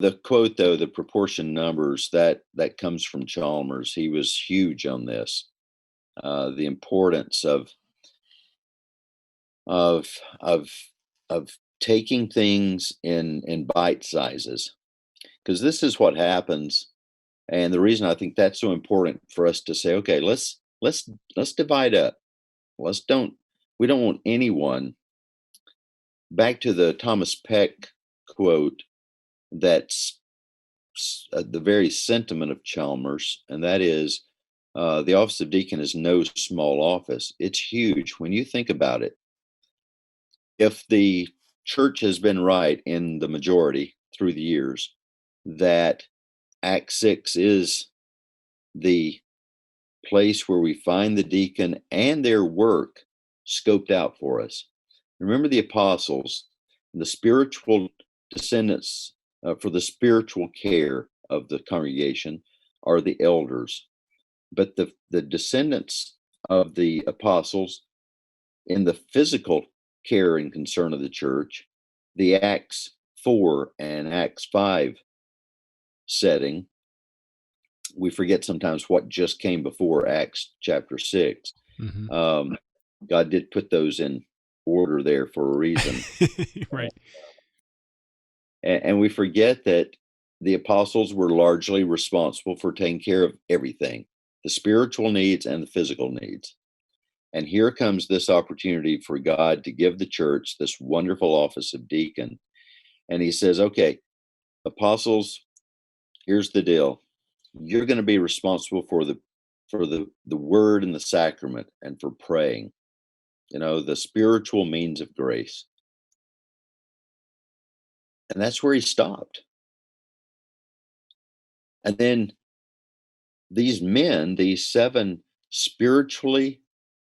The quote, though, the proportion numbers, that comes from Chalmers. He was huge on this. The importance of of of taking things in bite sizes, because this is what happens. And the reason I think that's so important for us to say, okay, let's divide up. Let's don't we don't want anyone, back to the Thomas Peck quote, that's the very sentiment of Chalmers, and that is, the office of deacon is no small office. It's huge when you think about it. If the church has been right in the majority through the years that Act 6 is the place where we find the deacon and their work scoped out for us. Remember the apostles, the spiritual descendants for the spiritual care of the congregation are the elders, but the descendants of the apostles in the physical care and concern of the church, the Acts 4 and Acts 5 setting, we forget sometimes what just came before Acts chapter 6. Mm-hmm. God did put those in order there for a reason. Right. And we forget that the apostles were largely responsible for taking care of everything, the spiritual needs and the physical needs. And here comes this opportunity for God to give the church this wonderful office of deacon. And he says, okay, apostles, here's the deal. You're going to be responsible for the word and the sacrament and for praying, the spiritual means of grace. And that's where he stopped. And then these men, these 7 spiritually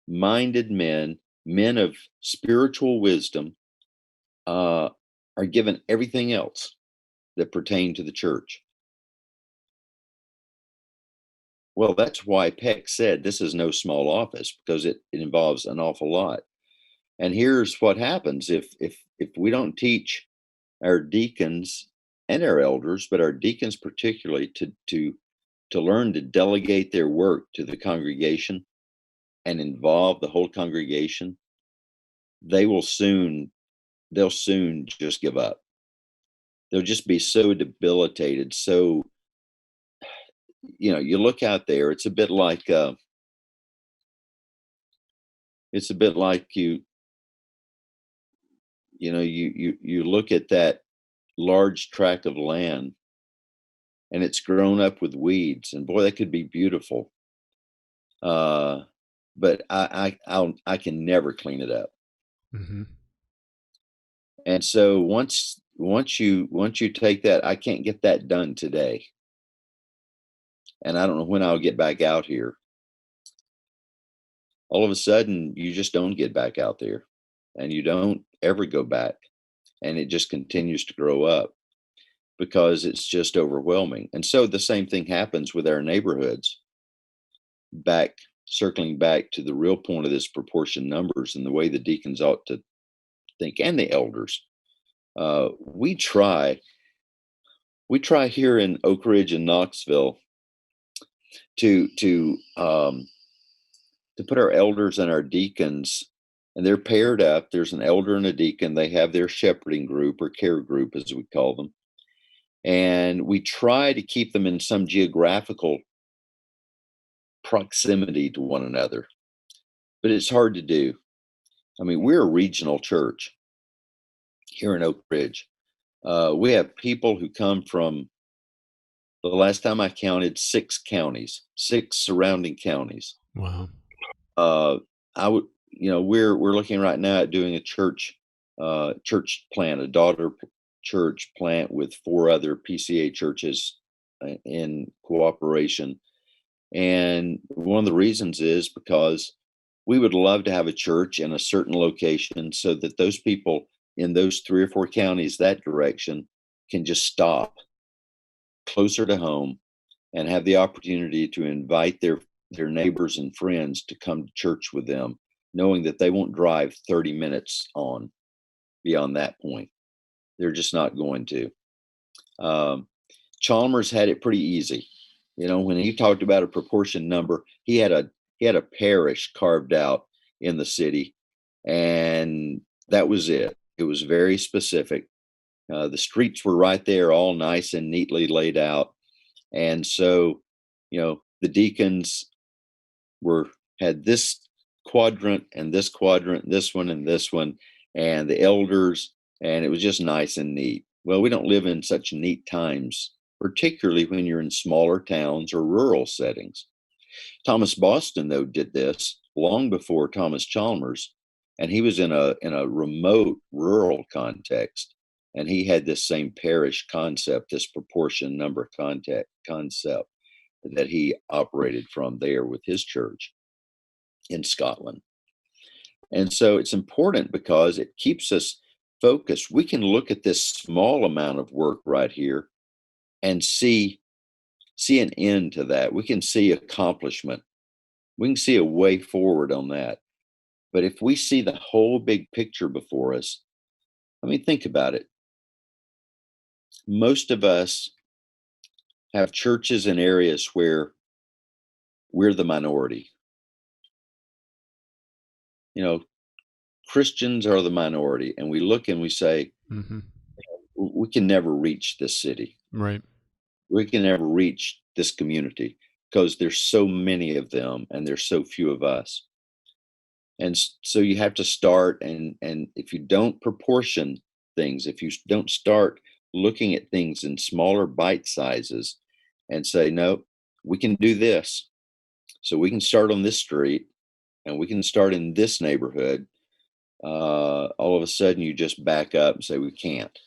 minded men, men of spiritual wisdom, are given everything else that pertain to the church. Well, that's why Peck said this is no small office, because it involves an awful lot. And here's what happens if we don't teach our deacons and our elders, but our deacons particularly, to learn to delegate their work to the congregation and involve the whole congregation, they'll soon just give up. They'll just be so debilitated. So, you look out there, it's a bit like you look at that large tract of land and it's grown up with weeds, and boy, that could be beautiful. But I can never clean it up. Mm-hmm. And so once you take that, I can't get that done today. And I don't know when I'll get back out here. All of a sudden, you just don't get back out there, and you don't ever go back, and it just continues to grow up because it's just overwhelming. And so the same thing happens with our neighborhoods. Circling back to the real point of this proportion numbers and the way the deacons ought to think, and the elders. We try here in Oak Ridge and Knoxville to put our elders and our deacons, and they're paired up. There's an elder and a deacon. They have their shepherding group or care group, as we call them. And we try to keep them in some geographical proximity to one another, but it's hard to do. I mean, we're a regional church here in Oak Ridge. We have people who come from, the last time I counted, 6 counties, 6 surrounding counties. Wow. I would, we're looking right now at doing a church plant, a daughter church plant with 4 other PCA churches in cooperation. And one of the reasons is because we would love to have a church in a certain location so that those people in those 3 or 4 counties that direction can just stop closer to home and have the opportunity to invite their neighbors and friends to come to church with them, knowing that they won't drive 30 minutes on beyond that point. They're just not going to. Um, Chalmers had it pretty easy. When he talked about a proportion number, he had a parish carved out in the city, and that was it. It was very specific. The streets were right there, all nice and neatly laid out, and so the deacons were had this quadrant and this quadrant, this one and this one, and the elders, and it was just nice and neat. Well, we don't live in such neat times, particularly when you're in smaller towns or rural settings. Thomas Boston, though, did this long before Thomas Chalmers, and he was in a remote rural context, and he had this same parish concept, this proportion number concept that he operated from there with his church in Scotland. And so it's important because it keeps us focused. We can look at this small amount of work right here and see an end to that. We can see accomplishment. We can see a way forward on that. But if we see the whole big picture before us, I mean, think about it. Most of us have churches in areas where we're the minority. You know, Christians are the minority, and we look and we say, Hmm. we can never reach this city. Right. We can never reach this community because there's so many of them and there's so few of us. And so you have to start, and if you don't proportion things, if you don't start looking at things in smaller bite sizes and say, no, we can do this. So we can start on this street and we can start in this neighborhood. All of a sudden you just back up and say, we can't.